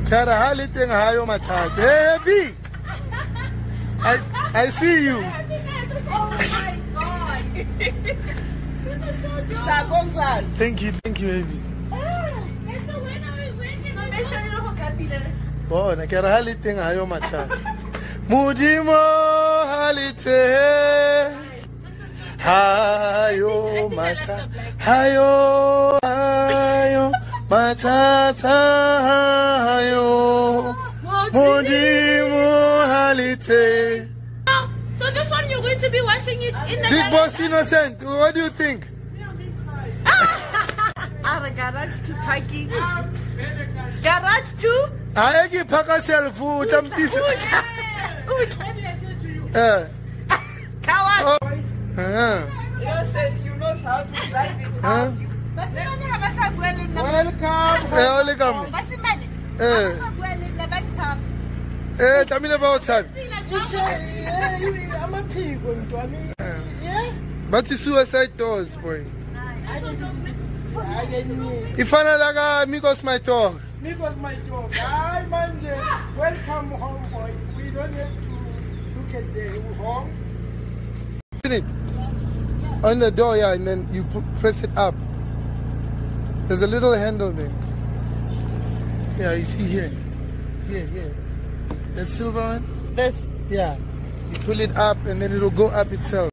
Kara haliting hayo matag. Hey, I see you. Oh my God. This is so good. Thank you, baby. Oh, na kara haliting hayo matag. Mujimo halite. Hayo matag. Hayo matata hayo. Mujimo halite. So this one you're going to be washing it in the Big Boss Innocent, what do you think? Garage to parking. Garage to? I give Paka self food. I'm this. Kawas. Innocent, you know how to drive it. Welcome. Tell me about time. But it's suicide doors, boy. If I like Migos my talk. Migos my talk. Hi, Manje. Welcome home, boy. We don't have to look at the home. It on the door, yeah, and then you press it up. There's a little handle there. Yeah, you see here. Here. That silver one? This. Yeah. You pull it up and then it'll go up itself.